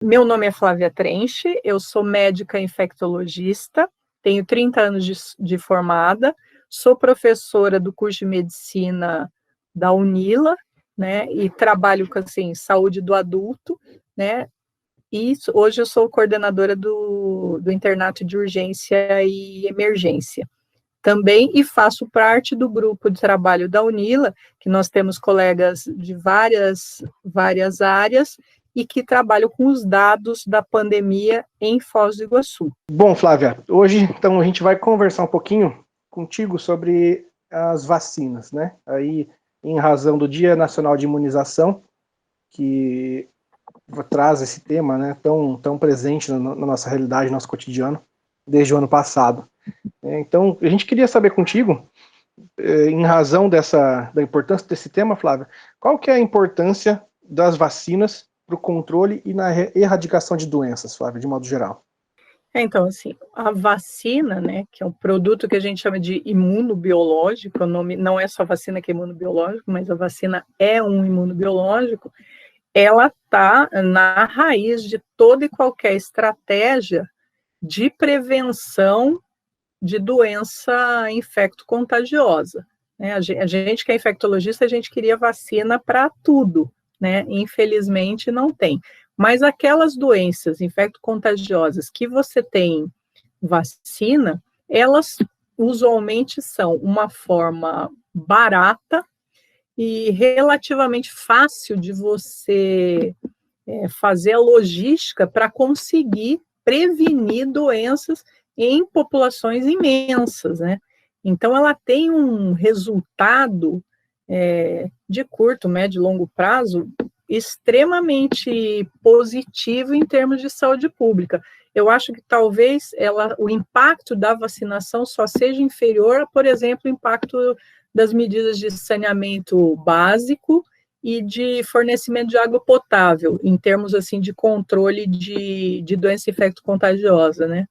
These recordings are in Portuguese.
Meu nome é Flávia Trenche, eu sou médica infectologista, tenho 30 anos de formada, sou professora do curso de medicina da UNILA, né, e trabalho com, assim, saúde do adulto, né, e hoje eu sou coordenadora do internato de urgência e emergência. Também, e faço parte do grupo de trabalho da UNILA, que nós temos colegas de várias áreas, e que trabalham com os dados da pandemia em Foz do Iguaçu. Bom, Flávia, hoje então a gente vai conversar um pouquinho contigo sobre as vacinas, né? Aí, em razão do Dia Nacional de Imunização, que traz esse tema, né, tão presente na nossa realidade, no nosso cotidiano, desde o ano passado. Então, a gente queria saber contigo, em razão da importância desse tema, Flávia, qual que é a importância das vacinas para o controle e na erradicação de doenças, Flávia, de modo geral? Então, assim, a vacina, né, que é um produto que a gente chama de imunobiológico, o nome não é só vacina que é imunobiológico, mas a vacina é um imunobiológico, ela está na raiz de toda e qualquer estratégia de prevenção de doença infecto-contagiosa. Né? A gente que é infectologista, a gente queria vacina para tudo, né? Infelizmente não tem. Mas aquelas doenças infecto-contagiosas que você tem vacina, elas usualmente são uma forma barata e relativamente fácil de você fazer a logística para conseguir prevenir doenças em populações imensas, né? Então, ela tem um resultado de curto, médio e longo prazo extremamente positivo em termos de saúde pública. Eu acho que talvez o impacto da vacinação só seja inferior a, por exemplo, o impacto das medidas de saneamento básico e de fornecimento de água potável, em termos, assim, de controle de doença infecto-contagiosa, né?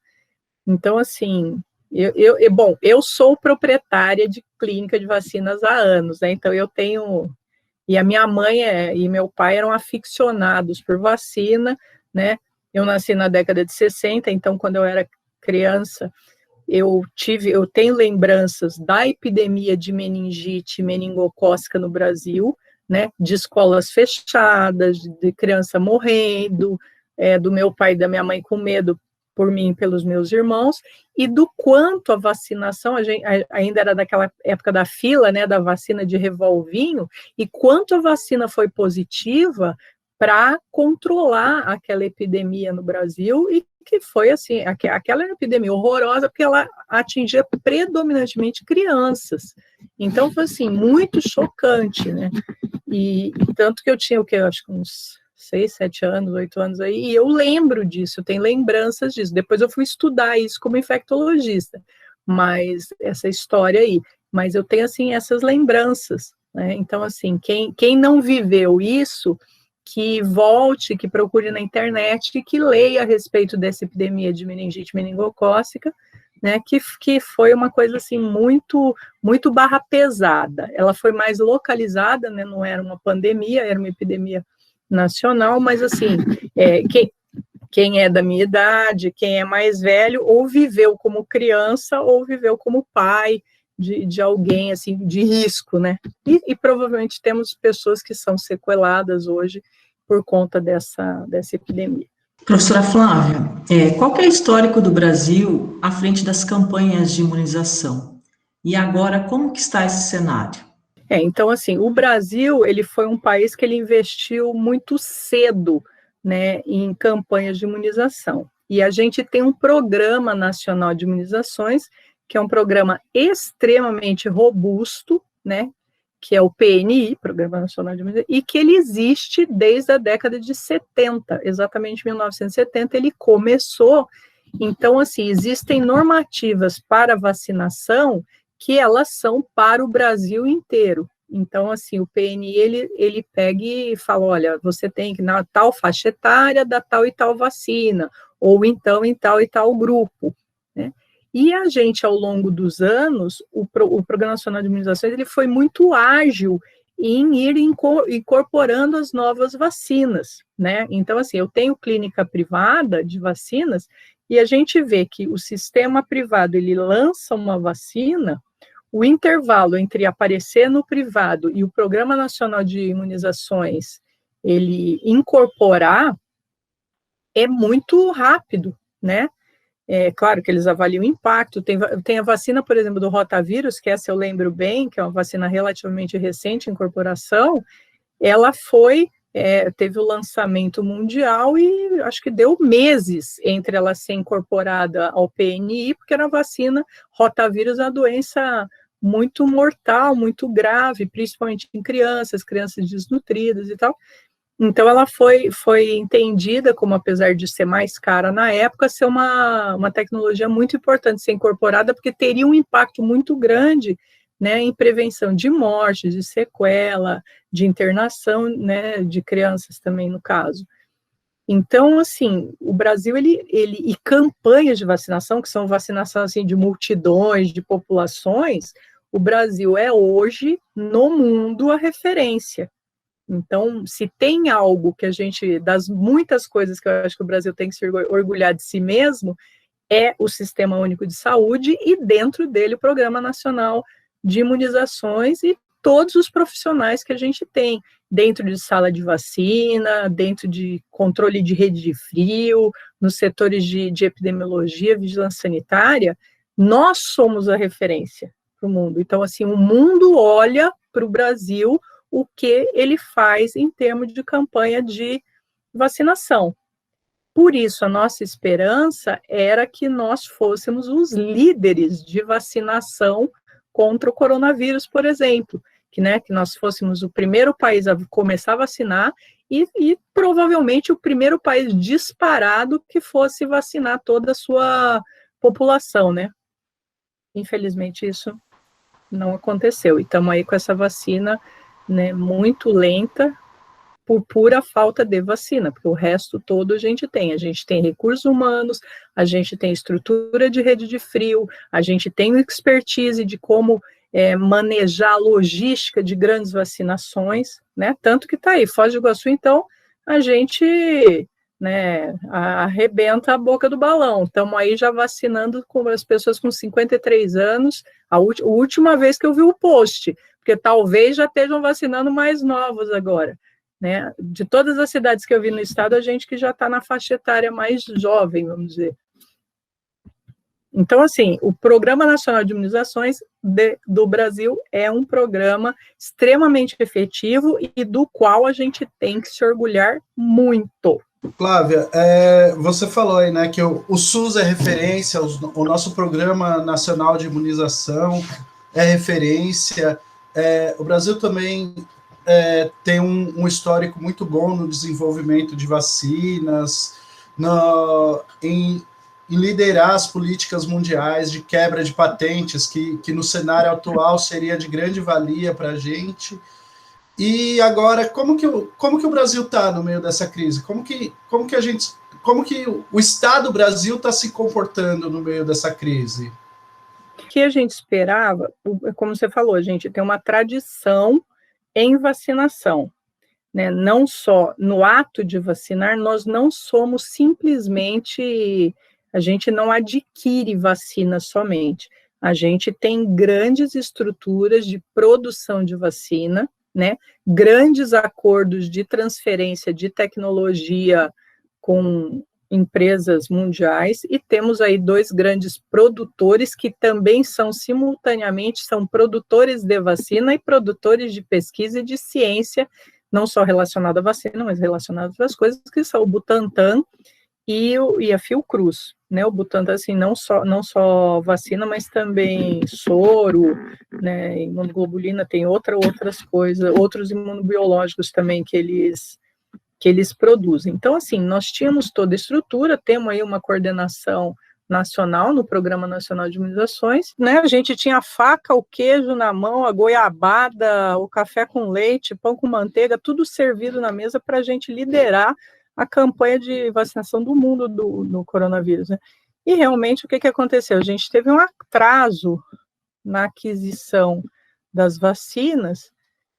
Então, assim, eu sou proprietária de clínica de vacinas há anos, né? Então, eu tenho... E a minha mãe e meu pai eram aficionados por vacina, né? Eu nasci na década de 60, então, quando eu era criança, eu tenho lembranças da epidemia de meningite meningocócica no Brasil, né, de escolas fechadas, de criança morrendo, do meu pai e da minha mãe com medo por mim e pelos meus irmãos, e do quanto a vacinação, ainda era daquela época da fila, né, da vacina de revolvinho, e quanto a vacina foi positiva para controlar aquela epidemia no Brasil, e que foi assim, aquela epidemia horrorosa, porque ela atingia predominantemente crianças. Então, foi assim, muito chocante, né? E tanto que eu tinha, acho que uns 6, 7 anos, 8 anos aí, e eu lembro disso, eu tenho lembranças disso. Depois eu fui estudar isso como infectologista, mas essa história aí. Mas eu tenho, assim, essas lembranças, né? Então, assim, quem não viveu isso, que volte, que procure na internet e que leia a respeito dessa epidemia de meningite meningocócica, né, que foi uma coisa assim muito barra pesada. Ela foi mais localizada, né, não era uma pandemia, era uma epidemia nacional, mas assim, quem é da minha idade, quem é mais velho, ou viveu como criança, ou viveu como pai de alguém, assim, de risco, né? E provavelmente temos pessoas que são sequeladas hoje por conta dessa epidemia. Professora Flávia, qual que é o histórico do Brasil à frente das campanhas de imunização? E agora, como que está esse cenário? Então, assim, o Brasil, ele foi um país que ele investiu muito cedo, né, em campanhas de imunização. E a gente tem um Programa Nacional de Imunizações, que é um programa extremamente robusto, né, que é o PNI, Programa Nacional de Imunização, e que ele existe desde a década de 70, exatamente 1970 ele começou. Então, assim, existem normativas para vacinação que elas são para o Brasil inteiro. Então, assim, o PNI, ele pega e fala, olha, você tem que, na tal faixa etária, da tal e tal vacina, ou então em tal e tal grupo, né? E a gente, ao longo dos anos, o Programa Nacional de Imunizações, ele foi muito ágil em ir incorporando as novas vacinas, né? Então, assim, eu tenho clínica privada de vacinas e a gente vê que o sistema privado, ele lança uma vacina, o intervalo entre aparecer no privado e o Programa Nacional de Imunizações, ele incorporar, é muito rápido, né? É claro que eles avaliam o impacto. Tem a vacina, por exemplo, do rotavírus, que essa eu lembro bem, que é uma vacina relativamente recente em incorporação. Ela teve o lançamento mundial e acho que deu meses entre ela ser incorporada ao PNI, porque era a vacina rotavírus, é uma doença muito mortal, muito grave, principalmente em crianças desnutridas e tal. Então, ela foi entendida como, apesar de ser mais cara na época, ser uma tecnologia muito importante ser incorporada, porque teria um impacto muito grande, né, em prevenção de morte, de sequela, de internação, né, de crianças também, no caso. Então, assim, o Brasil, e campanhas de vacinação, que são vacinação, assim, de multidões, de populações, o Brasil é hoje, no mundo, a referência. Então, se tem algo que das muitas coisas que eu acho que o Brasil tem que se orgulhar de si mesmo, é o Sistema Único de Saúde e dentro dele o Programa Nacional de Imunizações e todos os profissionais que a gente tem, dentro de sala de vacina, dentro de controle de rede de frio, nos setores de epidemiologia, vigilância sanitária, nós somos a referência para o mundo. Então, assim, o mundo olha para o Brasil o que ele faz em termos de campanha de vacinação. Por isso, a nossa esperança era que nós fôssemos os líderes de vacinação contra o coronavírus, por exemplo, que nós fôssemos o primeiro país a começar a vacinar e provavelmente o primeiro país disparado que fosse vacinar toda a sua população, né? Infelizmente, isso não aconteceu. E estamos aí com essa vacina, né, muito lenta, por pura falta de vacina, porque o resto todo a gente tem recursos humanos, a gente tem estrutura de rede de frio, a gente tem expertise de como manejar a logística de grandes vacinações, né, tanto que está aí, Foz do Iguaçu, então, a gente, né, arrebenta a boca do balão, estamos aí já vacinando com as pessoas com 53 anos, a última vez que eu vi o post, porque talvez já estejam vacinando mais novos agora, né? De todas as cidades que eu vi no estado, a gente que já está na faixa etária mais jovem, vamos dizer. Então, assim, o Programa Nacional de Imunizações do Brasil é um programa extremamente efetivo e do qual a gente tem que se orgulhar muito. Flávia, você falou aí, né, que o SUS é referência, o nosso Programa Nacional de Imunização é referência, o Brasil também tem um histórico muito bom no desenvolvimento de vacinas, em liderar as políticas mundiais de quebra de patentes, que no cenário atual seria de grande valia para a gente. E agora, como que o Brasil está no meio dessa crise? Como que o Estado Brasil está se comportando no meio dessa crise? O que a gente esperava, como você falou, a gente tem uma tradição em vacinação, né? Não só no ato de vacinar, nós não somos simplesmente, a gente não adquire vacina somente, a gente tem grandes estruturas de produção de vacina, né? Grandes acordos de transferência de tecnologia com empresas mundiais, e temos aí 2 grandes produtores que também simultaneamente são produtores de vacina e produtores de pesquisa e de ciência, não só relacionada à vacina, mas relacionada a outras coisas, que são o Butantan e a Fiocruz, né? O Butantan, assim, não só vacina, mas também soro, né? Imunoglobulina, tem outras coisas, outros imunobiológicos também que eles produzem. Então, assim, nós tínhamos toda a estrutura, temos aí uma coordenação nacional no Programa Nacional de Imunizações, né? A gente tinha a faca, o queijo na mão, a goiabada, o café com leite, pão com manteiga, tudo servido na mesa para a gente liderar a campanha de vacinação do mundo do coronavírus, né? E realmente o que aconteceu? A gente teve um atraso na aquisição das vacinas,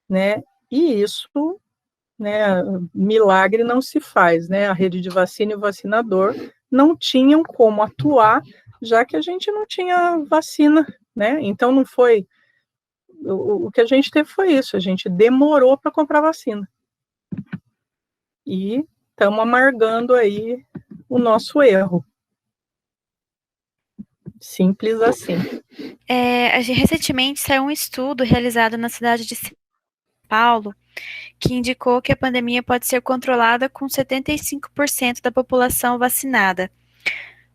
né? E isso, né, milagre não se faz, né? A rede de vacina e o vacinador não tinham como atuar, já que a gente não tinha vacina, né? Então não foi, o que a gente teve foi isso, a gente demorou para comprar vacina. E estamos amargando aí o nosso erro. Simples assim. Recentemente saiu um estudo realizado na cidade de São Paulo que indicou que a pandemia pode ser controlada com 75% da população vacinada.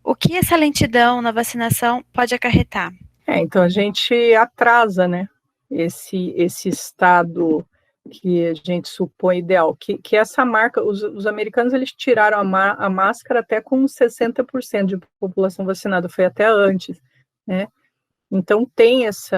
O que essa lentidão na vacinação pode acarretar? Então a gente atrasa, né, esse estado que a gente supõe ideal, que essa marca, os americanos eles tiraram a máscara até com 60% de população vacinada, foi até antes, né? Então tem esse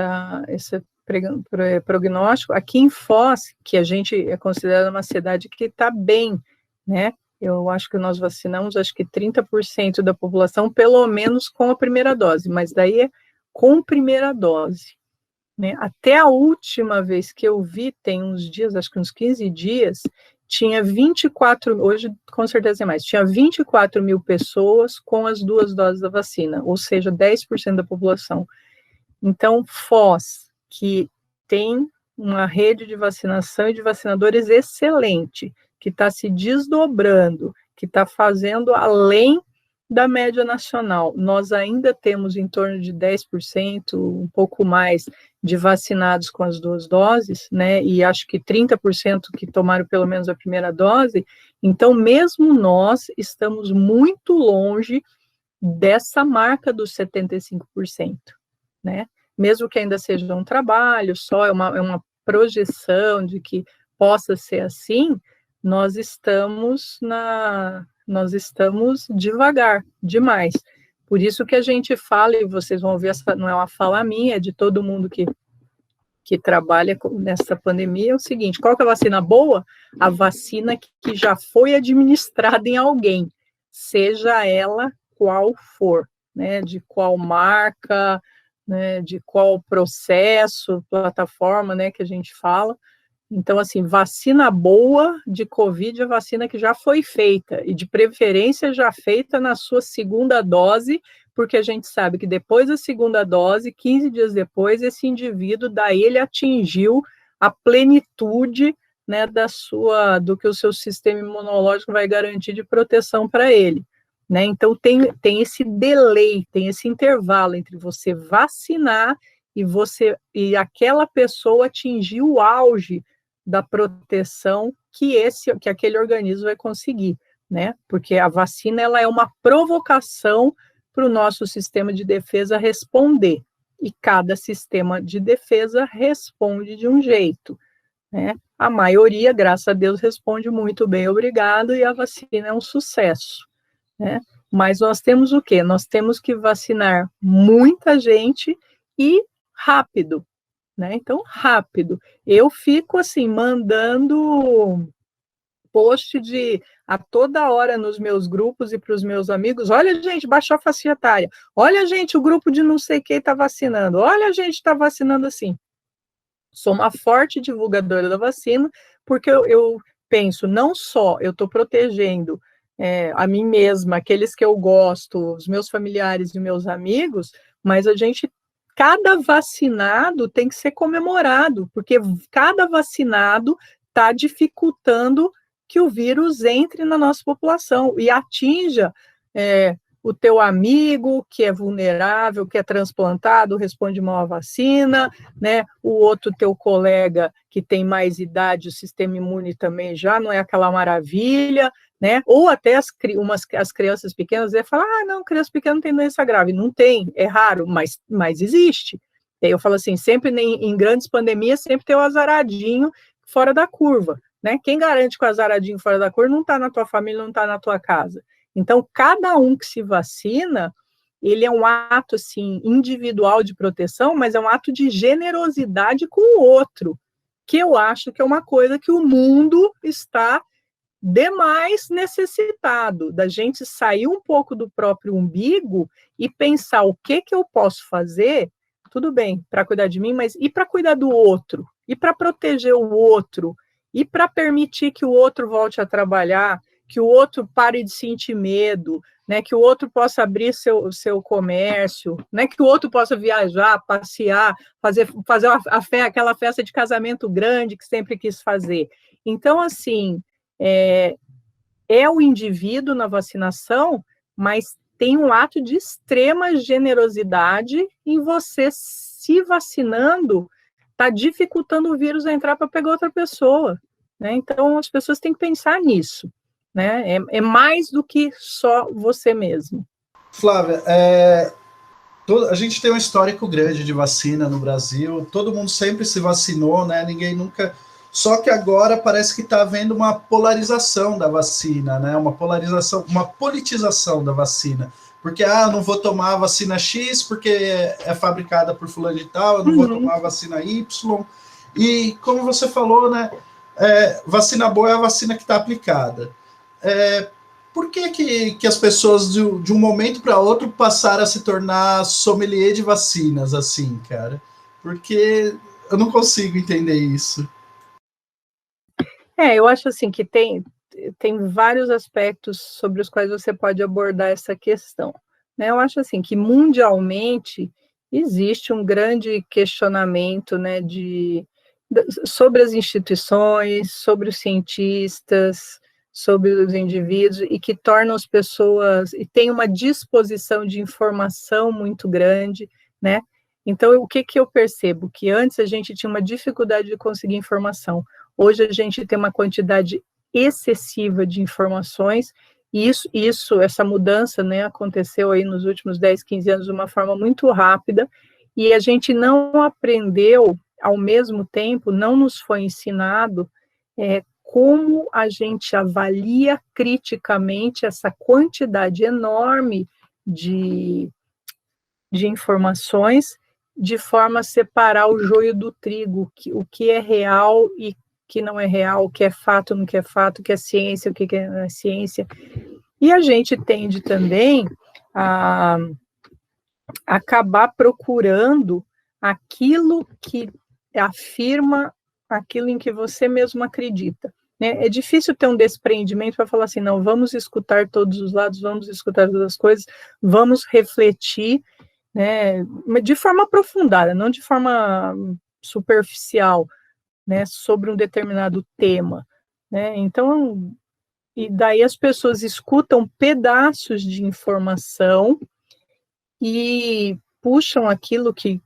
prognóstico. Aqui em Foz, que a gente é considerada uma cidade que está bem, né? Eu acho que nós vacinamos, acho que 30% da população, pelo menos com a primeira dose, mas daí é com primeira dose, né? Até a última vez que eu vi, tem uns dias, acho que uns 15 dias, tinha 24, hoje com certeza é mais, tinha 24 mil pessoas com as 2 doses da vacina, ou seja, 10% da população. Então, Foz, que tem uma rede de vacinação e de vacinadores excelente, que está se desdobrando, que está fazendo além da média nacional. Nós ainda temos em torno de 10%, um pouco mais, de vacinados com as 2 doses, né? E acho que 30% que tomaram pelo menos a primeira dose. Então, mesmo nós estamos muito longe dessa marca dos 75%. Né? Mesmo que ainda seja um trabalho, só é uma projeção de que possa ser assim, nós estamos devagar demais. Por isso que a gente fala, e vocês vão ver, não é uma fala minha, é de todo mundo que trabalha nessa pandemia, é o seguinte: qual que é a vacina boa? A vacina que já foi administrada em alguém, seja ela qual for, né? De qual marca, né, de qual processo, plataforma, né, que a gente fala. Então, assim, vacina boa de Covid é vacina que já foi feita, e de preferência já feita na sua segunda dose, porque a gente sabe que depois da segunda dose, 15 dias depois, esse indivíduo, daí ele atingiu a plenitude, né, do que o seu sistema imunológico vai garantir de proteção para ele. Né? Então, tem esse delay, tem esse intervalo entre você vacinar e aquela pessoa atingir o auge da proteção que aquele organismo vai conseguir, né? Porque a vacina ela é uma provocação para o nosso sistema de defesa responder, e cada sistema de defesa responde de um jeito, né? A maioria, graças a Deus, responde muito bem, obrigado, e a vacina é um sucesso. Né? Mas nós temos o quê? Nós temos que vacinar muita gente e rápido, né? Então, rápido. Eu fico, assim, mandando post a toda hora nos meus grupos e para os meus amigos: olha, gente, baixou a faixa etária. Olha, gente, o grupo de não sei quem está vacinando. Olha, a gente está vacinando assim. Sou uma forte divulgadora da vacina, porque eu penso, não só eu estou protegendo a mim mesma, aqueles que eu gosto, os meus familiares e meus amigos, mas cada vacinado tem que ser comemorado, porque cada vacinado está dificultando que o vírus entre na nossa população e atinja o teu amigo que é vulnerável, que é transplantado, responde mal à vacina, né? O outro teu colega que tem mais idade, o sistema imune também já não é aquela maravilha, né? Ou até as crianças pequenas falam: não, criança pequena não tem doença grave. Não tem, é raro, mas existe. E aí eu falo assim, sempre em grandes pandemias, sempre tem o azaradinho fora da curva, né? Quem garante que o azaradinho fora da curva não está na tua família, não está na tua casa? Então, cada um que se vacina, ele é um ato, assim, individual de proteção, mas é um ato de generosidade com o outro, que eu acho que é uma coisa que o mundo está demais necessitado, da gente sair um pouco do próprio umbigo e pensar o que eu posso fazer, tudo bem, para cuidar de mim, mas e para cuidar do outro, e para proteger o outro, e para permitir que o outro volte a trabalhar, que o outro pare de sentir medo, né, que o outro possa abrir seu comércio, né, que o outro possa viajar, passear, fazer aquela festa de casamento grande que sempre quis fazer. Então, assim, é o indivíduo na vacinação, mas tem um ato de extrema generosidade em você se vacinando, está dificultando o vírus a entrar para pegar outra pessoa, né? Então, as pessoas têm que pensar nisso, né? É mais do que só você mesmo. Flávia, a gente tem um histórico grande de vacina no Brasil, todo mundo sempre se vacinou, né? Ninguém nunca... Só que agora parece que está havendo uma polarização da vacina, né? Uma politização da vacina. Porque, eu não vou tomar a vacina X porque é fabricada por fulano de tal, eu não vou tomar a vacina Y. E, como você falou, né? Vacina boa é a vacina que está aplicada. Por que as pessoas, de um momento para outro, passaram a se tornar sommelier de vacinas, assim, cara? Porque eu não consigo entender isso. Eu acho assim que tem vários aspectos sobre os quais você pode abordar essa questão, né? Eu acho assim que mundialmente existe um grande questionamento, né, sobre as instituições, sobre os cientistas, sobre os indivíduos, e que tornam as pessoas, e tem uma disposição de informação muito grande, né? Então, o que eu percebo? Que antes a gente tinha uma dificuldade de conseguir informação. Hoje a gente tem uma quantidade excessiva de informações, e essa mudança, né, aconteceu aí nos últimos 10, 15 anos de uma forma muito rápida, e a gente não aprendeu, ao mesmo tempo, não nos foi ensinado como a gente avalia criticamente essa quantidade enorme de informações, de forma a separar o joio do trigo, o que é real e que não é real, o que é fato, não que é fato, o que é ciência, o que não é ciência. E a gente tende também a acabar procurando aquilo que afirma aquilo em que você mesmo acredita, né? É difícil ter um desprendimento para falar assim, não, vamos escutar todos os lados, vamos escutar todas as coisas, vamos refletir, né, de forma aprofundada, não de forma superficial, né, sobre um determinado tema, né? Então, e daí as pessoas escutam pedaços de informação e puxam aquilo que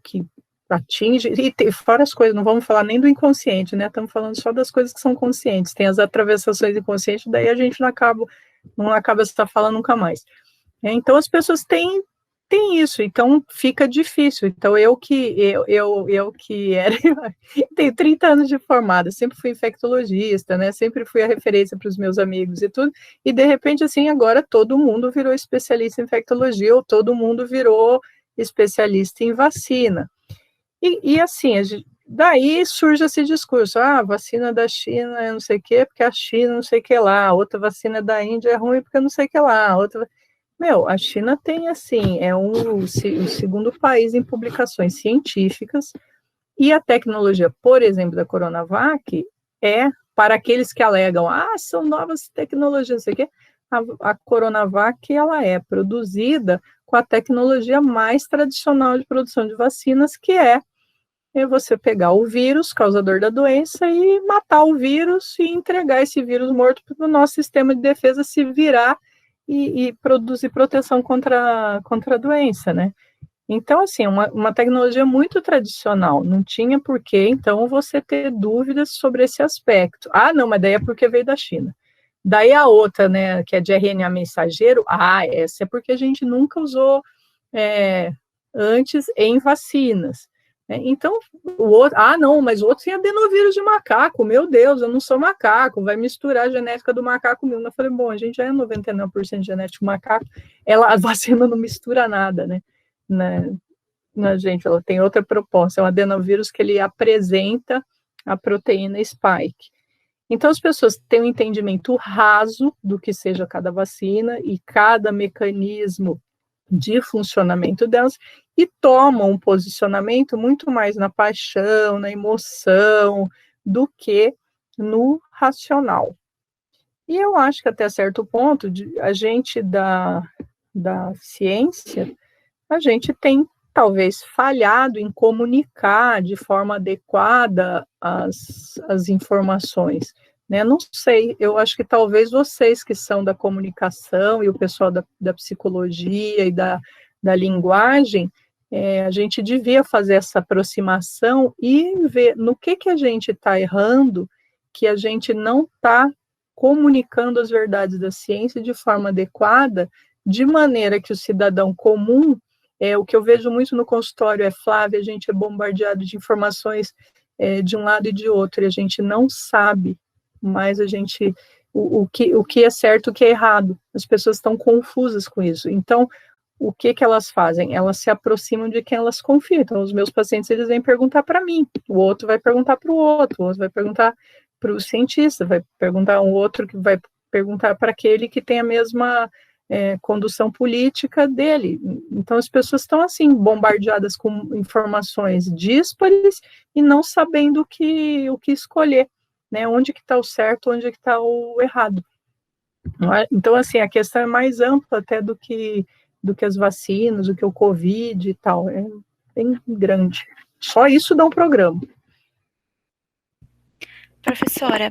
atinge, e fora as coisas, não vamos falar nem do inconsciente, né? Estamos falando só das coisas que são conscientes, tem as atravessações inconscientes, daí a gente não acaba se falando nunca mais. Então as pessoas têm isso, então fica difícil. Então eu que era, tenho 30 anos de formada, sempre fui infectologista, né? Sempre fui a referência para os meus amigos e tudo, e de repente assim, agora todo mundo virou especialista em infectologia, ou todo mundo virou especialista em vacina. E assim, daí surge esse discurso, vacina da China é não sei o quê, porque a China não sei o que lá, outra vacina da Índia é ruim porque não sei o que lá, a China tem, assim, o segundo país em publicações científicas, e a tecnologia, por exemplo, da Coronavac, para aqueles que alegam, são novas tecnologias, não sei o quê, a Coronavac, ela é produzida com a tecnologia mais tradicional de produção de vacinas, que é você pegar o vírus, causador da doença, e matar o vírus e entregar esse vírus morto para o nosso sistema de defesa se virar e produzir proteção contra a doença, né? Então, assim, uma tecnologia muito tradicional, não tinha por que, então, você ter dúvidas sobre esse aspecto. Não, mas daí é porque veio da China. Daí a outra, né, que é de RNA mensageiro, essa é porque a gente nunca usou antes em vacinas. Então, o outro, não, mas o outro tem adenovírus de macaco, meu Deus, eu não sou macaco, vai misturar a genética do macaco comigo. Eu falei, bom, a gente já é 99% genético macaco, a vacina não mistura nada, né? Na gente, ela tem outra proposta, é um adenovírus que ele apresenta a proteína spike. Então, as pessoas têm um entendimento raso do que seja cada vacina e cada mecanismo de funcionamento delas e tomam um posicionamento muito mais na paixão, na emoção, do que no racional. E eu acho que até certo ponto, a gente da ciência, a gente tem talvez falhado em comunicar de forma adequada as informações, né? Não sei, eu acho que talvez vocês que são da comunicação e o pessoal da psicologia e da linguagem, a gente devia fazer essa aproximação e ver no que a gente está errando, que a gente não está comunicando as verdades da ciência de forma adequada, de maneira que o cidadão comum, o que eu vejo muito no consultório Flávia, a gente é bombardeado de informações de um lado e de outro, e a gente não sabe mais o que é certo, o que é errado. As pessoas estão confusas com isso. Então, o que elas fazem? Elas se aproximam de quem elas confiam. Então, os meus pacientes, eles vêm perguntar para mim, o outro vai perguntar para o outro vai perguntar para o cientista, vai perguntar um outro que vai perguntar para aquele que tem a mesma condução política dele. Então, as pessoas estão, assim, bombardeadas com informações díspares e não sabendo o que escolher, né? Onde que está o certo, onde que está o errado. Então, assim, a questão é mais ampla até do que as vacinas, do que o Covid e tal. É bem grande. Só isso dá um programa. Professora,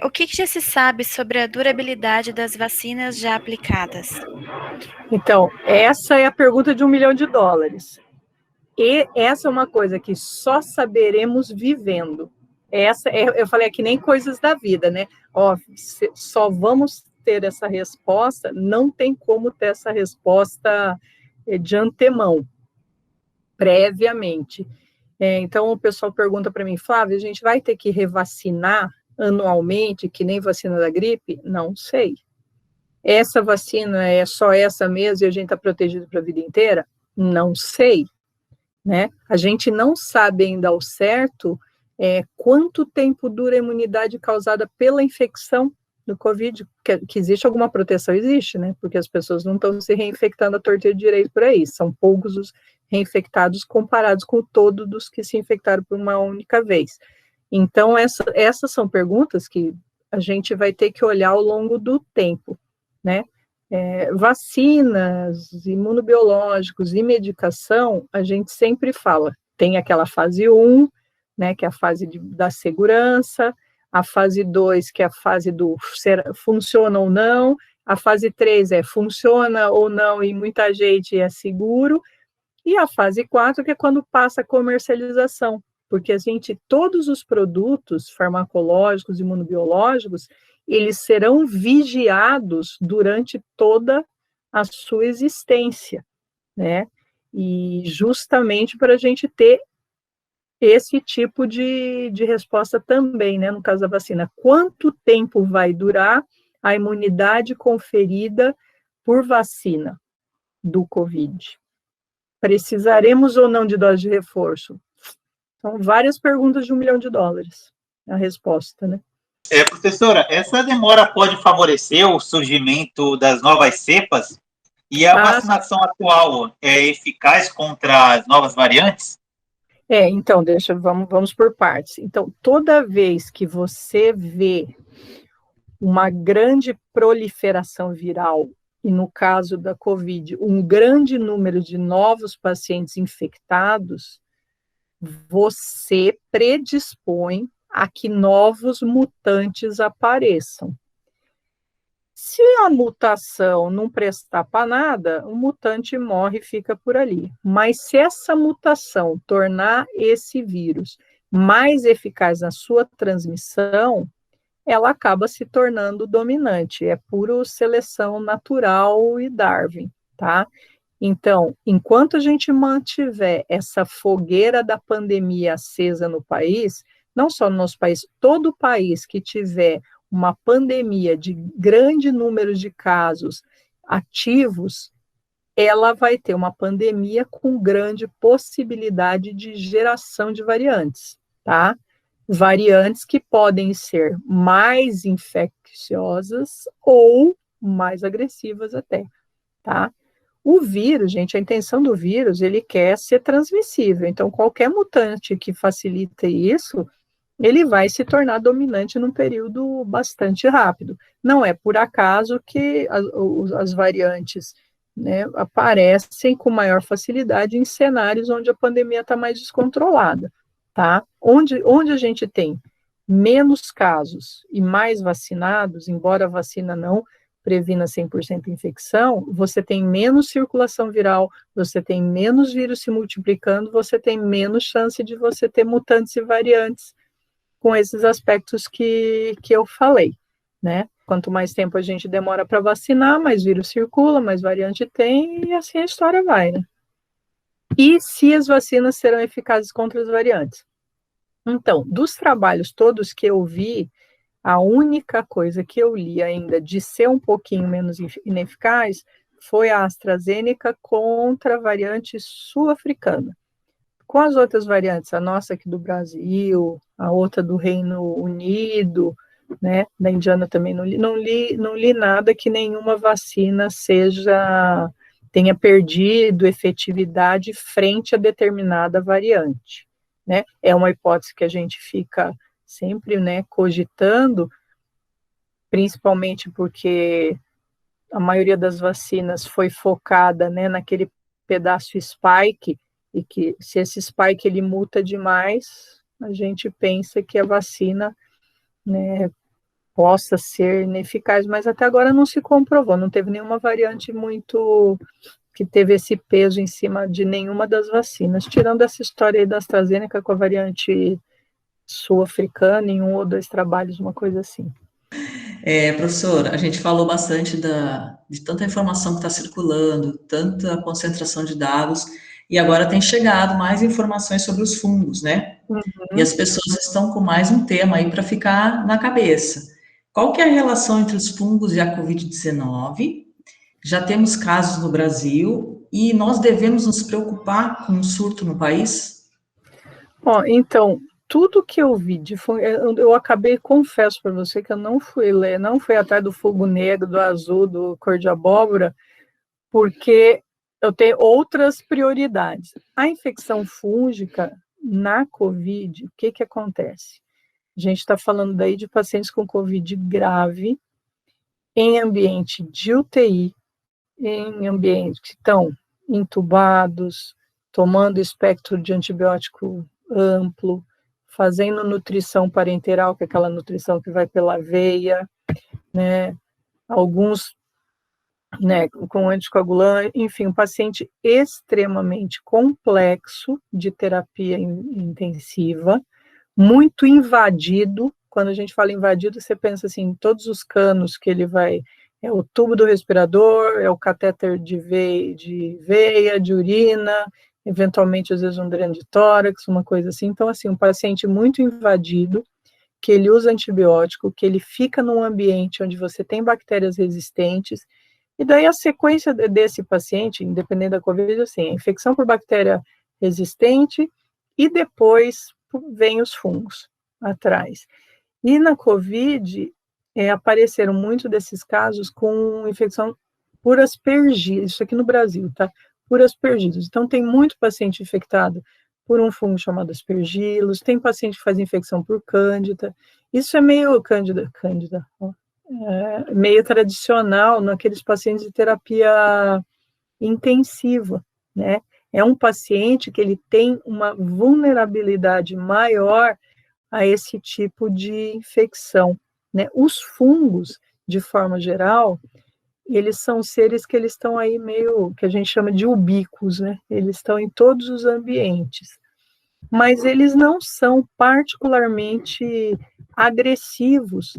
o que já se sabe sobre a durabilidade das vacinas já aplicadas? Então, essa é a pergunta de $1 milhão. E essa é uma coisa que só saberemos vivendo. Eu falei que nem coisas da vida, né? Só vamos ter essa resposta, não tem como ter essa resposta de antemão, previamente. Então, o pessoal pergunta para mim, Flávia, a gente vai ter que revacinar anualmente, que nem vacina da gripe? Não sei. Essa vacina é só essa mesmo e a gente está protegido para a vida inteira? Não sei, né? A gente não sabe ainda ao certo quanto tempo dura a imunidade causada pela infecção do Covid, que existe alguma proteção, existe, né? Porque as pessoas não estão se reinfectando à torta e direito por aí, são poucos os reinfectados comparados com todos os que se infectaram por uma única vez. Então, essas são perguntas que a gente vai ter que olhar ao longo do tempo, né? Vacinas, imunobiológicos e medicação, a gente sempre fala, tem aquela fase 1, né, que é a fase da segurança, a fase 2, que é a fase do funciona ou não, a fase 3 funciona ou não e muita gente é seguro, e a fase 4, que é quando passa a comercialização, porque todos os produtos farmacológicos, imunobiológicos, eles serão vigiados durante toda a sua existência, né? E justamente para a gente ter esse tipo de resposta também, né? No caso da vacina, quanto tempo vai durar a imunidade conferida por vacina do Covid? Precisaremos ou não de dose de reforço? São várias perguntas de $1 milhão, a resposta, né? Professora, essa demora pode favorecer o surgimento das novas cepas? E a vacinação atual é eficaz contra as novas variantes? Então, vamos por partes. Então, toda vez que você vê uma grande proliferação viral, e no caso da Covid, um grande número de novos pacientes infectados, você predispõe a que novos mutantes apareçam. Se a mutação não prestar para nada, o mutante morre e fica por ali. Mas se essa mutação tornar esse vírus mais eficaz na sua transmissão, ela acaba se tornando dominante. É puro seleção natural e Darwin, tá? Então, enquanto a gente mantiver essa fogueira da pandemia acesa no país, não só no nosso país, todo país que tiver uma pandemia de grande número de casos ativos, ela vai ter uma pandemia com grande possibilidade de geração de variantes, tá? Variantes que podem ser mais infecciosas ou mais agressivas até, tá? O vírus, gente, a intenção do vírus, ele quer ser transmissível, então qualquer mutante que facilita isso, ele vai se tornar dominante num período bastante rápido. Não é por acaso que as variantes, né, aparecem com maior facilidade em cenários onde a pandemia está mais descontrolada, tá? Onde a gente tem menos casos e mais vacinados, embora a vacina não previna 100% infecção, você tem menos circulação viral, você tem menos vírus se multiplicando, você tem menos chance de você ter mutantes e variantes com esses aspectos que eu falei, né? Quanto mais tempo a gente demora para vacinar, mais vírus circula, mais variante tem, e assim a história vai, né? E se as vacinas serão eficazes contra as variantes? Então, dos trabalhos todos que eu vi, a única coisa que eu li ainda de ser um pouquinho menos ineficaz foi a AstraZeneca contra a variante sul-africana. Com as outras variantes, a nossa aqui do Brasil, a outra do Reino Unido, né, da Indiana também não li nada que nenhuma vacina tenha perdido efetividade frente a determinada variante, né? É uma hipótese que a gente fica sempre, né, cogitando, principalmente porque a maioria das vacinas foi focada, né, naquele pedaço spike, e que se esse spike ele muta demais, a gente pensa que a vacina, né, possa ser ineficaz, mas até agora não se comprovou, não teve nenhuma variante muito que teve esse peso em cima de nenhuma das vacinas, tirando essa história aí da AstraZeneca com a variante sul-africana em 1 ou 2 trabalhos, uma coisa assim. Professor, a gente falou bastante de tanta informação que está circulando, tanta concentração de dados, e agora tem chegado mais informações sobre os fungos, né? Uhum. E as pessoas estão com mais um tema aí para ficar na cabeça. Qual que é a relação entre os fungos e a Covid-19? Já temos casos no Brasil, e nós devemos nos preocupar com um surto no país? Então, tudo que eu vi de fungo, eu acabei, confesso para você que eu não fui ler, não fui atrás do fungo negro, do azul, do cor de abóbora, porque eu tenho outras prioridades. A infecção fúngica na COVID, o que acontece? A gente está falando daí de pacientes com COVID grave, em ambiente de UTI, em ambientes que estão intubados, tomando espectro de antibiótico amplo, fazendo nutrição parenteral, que é aquela nutrição que vai pela veia, né? Alguns, né, com anticoagulante, enfim, um paciente extremamente complexo de terapia intensiva, muito invadido. Quando a gente fala invadido, você pensa assim, todos os canos que ele vai, é o tubo do respirador, é o catéter de veia, de urina, eventualmente, às vezes, um dreno de tórax, uma coisa assim. Então, assim, um paciente muito invadido, que ele usa antibiótico, que ele fica num ambiente onde você tem bactérias resistentes, e daí a sequência desse paciente, independente da COVID, assim, a infecção por bactéria resistente, e depois vem os fungos atrás. E na COVID, apareceram muito desses casos com infecção por aspergillus, isso aqui no Brasil, tá? Por aspergillus. Então, tem muito paciente infectado por um fungo chamado aspergillus, tem paciente que faz infecção por cândida. Isso é meio meio tradicional naqueles pacientes de terapia intensiva, né? É um paciente que ele tem uma vulnerabilidade maior a esse tipo de infecção, né? Os fungos, de forma geral, eles são seres que eles estão aí meio, que a gente chama de ubíquos, né? Eles estão em todos os ambientes, mas eles não são particularmente agressivos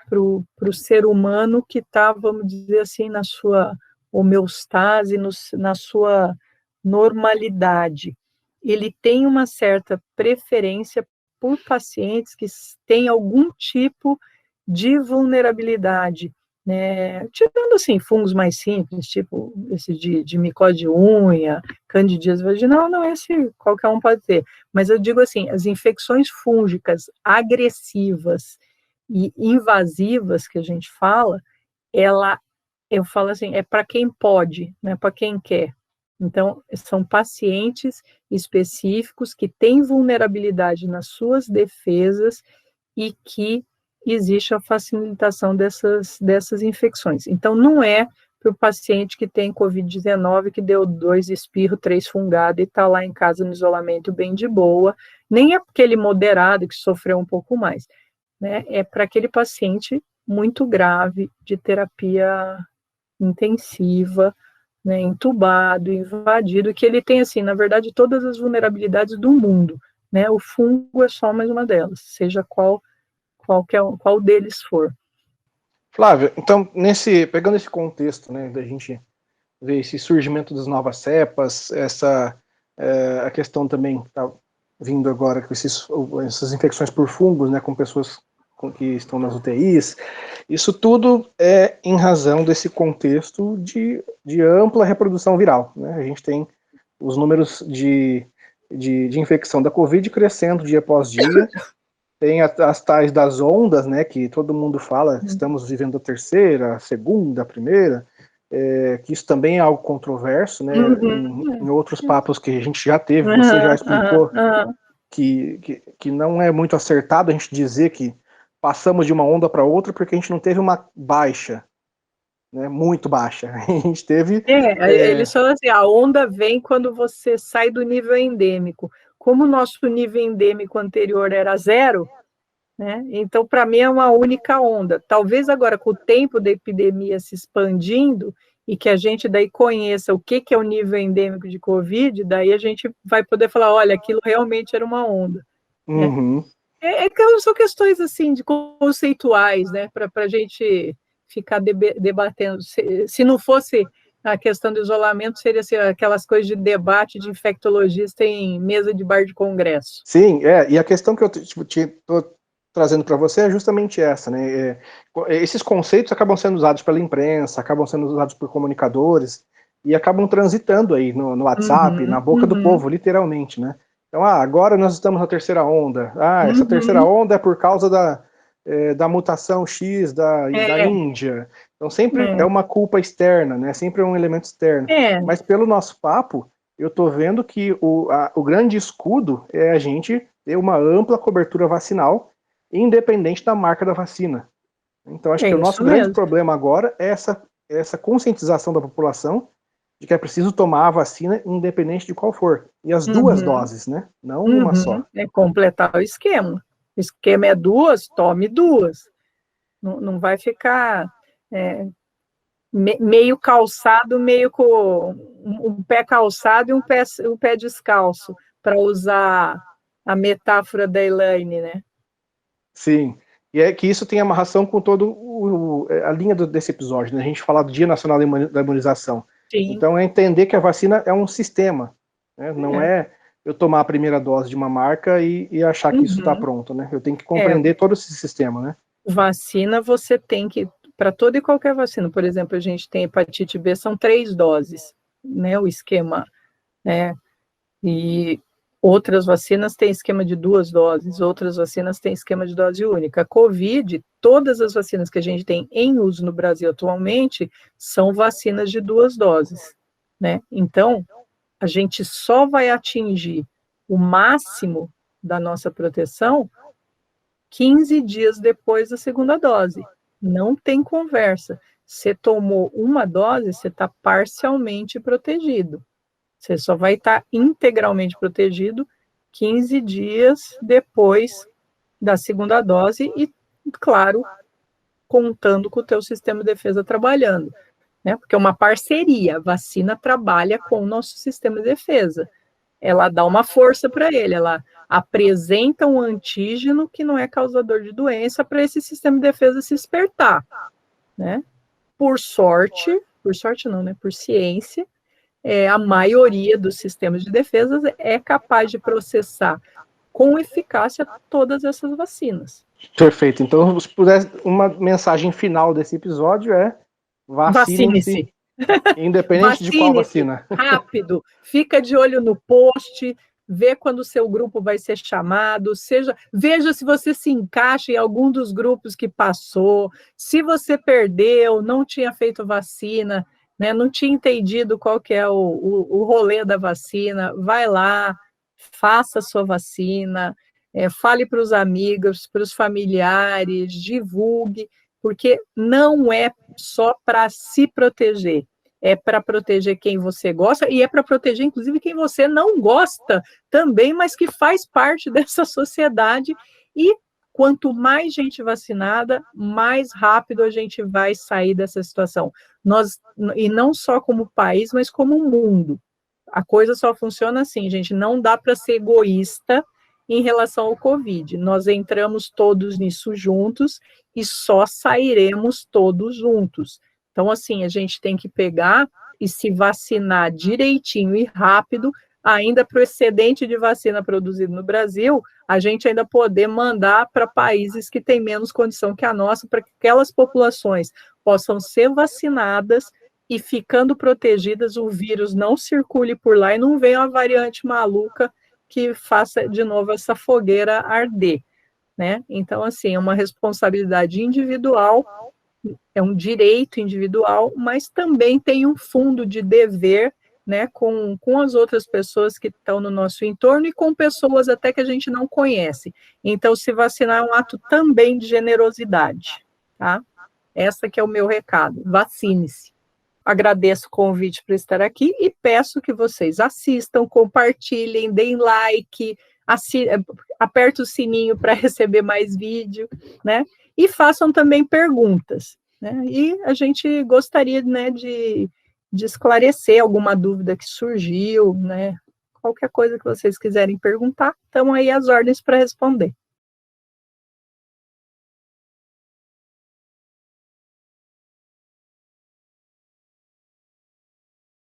para o ser humano que está, vamos dizer assim, na sua homeostase, na sua normalidade. Ele tem uma certa preferência por pacientes que têm algum tipo de vulnerabilidade, né? Tirando, assim, fungos mais simples, tipo esse de micose de unha, candidíase vaginal, não, esse qualquer um pode ter. Mas eu digo assim, as infecções fúngicas agressivas e invasivas que a gente fala, ela Eu falo assim, é para quem pode, não é para quem quer. Então, são pacientes específicos que têm vulnerabilidade nas suas defesas e que existe a facilitação dessas infecções. Então, não é para o paciente que tem Covid-19, que deu 2 espirros, 3 fungadas e está lá em casa no isolamento bem de boa, nem é aquele moderado que sofreu um pouco mais, né? É para aquele paciente muito grave, de terapia intensiva, né, entubado, invadido, que ele tem, assim, na verdade, todas as vulnerabilidades do mundo, né? O fungo é só mais uma delas, seja qual deles for. Flávia, então, pegando esse contexto, né, da gente ver esse surgimento das novas cepas, a questão também que está vindo agora com essas infecções por fungos, né, com pessoas que estão nas UTIs, isso tudo é em razão desse contexto de ampla reprodução viral, né? A gente tem os números de infecção da Covid crescendo dia após dia, tem as tais das ondas, né, que todo mundo fala, estamos vivendo a terceira, a segunda, a primeira, que isso também é algo controverso, né, em outros papos que a gente já teve, você já explicou que não é muito acertado a gente dizer que passamos de uma onda para outra porque a gente não teve uma baixa, né, muito baixa, a gente teve... Eles falam assim, a onda vem quando você sai do nível endêmico. Como o nosso nível endêmico anterior era 0, né, então para mim é uma única onda. Talvez agora com o tempo da epidemia se expandindo e que a gente daí conheça o que é o nível endêmico de Covid, daí a gente vai poder falar, olha, aquilo realmente era uma onda. Uhum. São questões assim de conceituais, né, para a gente ficar debatendo. Se não fosse a questão do isolamento, seria assim, aquelas coisas de debate de infectologista em mesa de bar de congresso. Sim, e a questão que eu estou trazendo para você é justamente essa, né? Esses conceitos acabam sendo usados pela imprensa, acabam sendo usados por comunicadores e acabam transitando aí no WhatsApp, na boca do povo, literalmente, né? Então, agora nós estamos na terceira onda. Essa terceira onda é por causa da mutação X da Índia. Então, sempre é uma culpa externa, né? Sempre é um elemento externo. Mas pelo nosso papo, eu estou vendo que o grande escudo é a gente ter uma ampla cobertura vacinal, independente da marca da vacina. Então, acho que o nosso grande problema agora é essa conscientização da população de que é preciso tomar a vacina independente de qual for. E as 2 doses, né? Não uma só. É completar o esquema. O esquema é 2, tome 2. Não vai ficar meio calçado, meio com um pé calçado e um pé descalço, para usar a metáfora da Elaine, né? Sim. E é que isso tem amarração com todo a linha desse episódio, né? A gente fala do Dia Nacional da Imunização. Sim. Então é entender que a vacina é um sistema, né? Não é eu tomar a primeira dose de uma marca e achar que isso está pronto, né? Eu tenho que compreender todo esse sistema, né? Vacina você tem que, para toda e qualquer vacina, por exemplo, a gente tem hepatite B, são 3 doses, né? O esquema, né? E outras vacinas têm esquema de 2 doses, outras vacinas têm esquema de dose única. A Covid, todas as vacinas que a gente tem em uso no Brasil atualmente são vacinas de 2 doses, né? Então, a gente só vai atingir o máximo da nossa proteção 15 dias depois da segunda dose. Não tem conversa. Você tomou uma dose, você está parcialmente protegido. Você só vai estar integralmente protegido 15 dias depois da segunda dose e, claro, contando com o teu sistema de defesa trabalhando, né? Porque é uma parceria, a vacina trabalha com o nosso sistema de defesa. Ela dá uma força para ele, ela apresenta um antígeno que não é causador de doença para esse sistema de defesa se despertar, né? Por sorte não, né? Por ciência, a maioria dos sistemas de defesa é capaz de processar com eficácia todas essas vacinas. Perfeito. Então, se puder, uma mensagem final desse episódio é vacine-se. Independente de qual vacina. Rápido. Fica de olho no post, vê quando o seu grupo vai ser chamado, veja se você se encaixa em algum dos grupos que passou, se você perdeu, não tinha feito vacina, né, não tinha entendido qual que é o rolê da vacina, vai lá, faça a sua vacina, fale para os amigos, para os familiares, divulgue, porque não é só para se proteger, é para proteger quem você gosta e é para proteger, inclusive, quem você não gosta também, mas que faz parte dessa sociedade. E quanto mais gente vacinada, mais rápido a gente vai sair dessa situação. E não só como país, mas como mundo. A coisa só funciona assim, gente, não dá para ser egoísta em relação ao Covid. Nós entramos todos nisso juntos e só sairemos todos juntos. Então, assim, a gente tem que pegar e se vacinar direitinho e rápido, ainda para o excedente de vacina produzido no Brasil, a gente ainda poder mandar para países que têm menos condição que a nossa, para que aquelas populações possam ser vacinadas e, ficando protegidas, o vírus não circule por lá e não venha uma variante maluca que faça de novo essa fogueira arder, né? Então, assim, é uma responsabilidade individual, é um direito individual, mas também tem um fundo de dever, né, com as outras pessoas que estão no nosso entorno e com pessoas até que a gente não conhece. Então, se vacinar é um ato também de generosidade, tá? Essa que é o meu recado, vacine-se. Agradeço o convite para estar aqui e peço que vocês assistam, compartilhem, deem like, apertem o sininho para receber mais vídeo, né? E façam também perguntas, né? E a gente gostaria, né, de esclarecer alguma dúvida que surgiu, né? Qualquer coisa que vocês quiserem perguntar, estão aí as ordens para responder.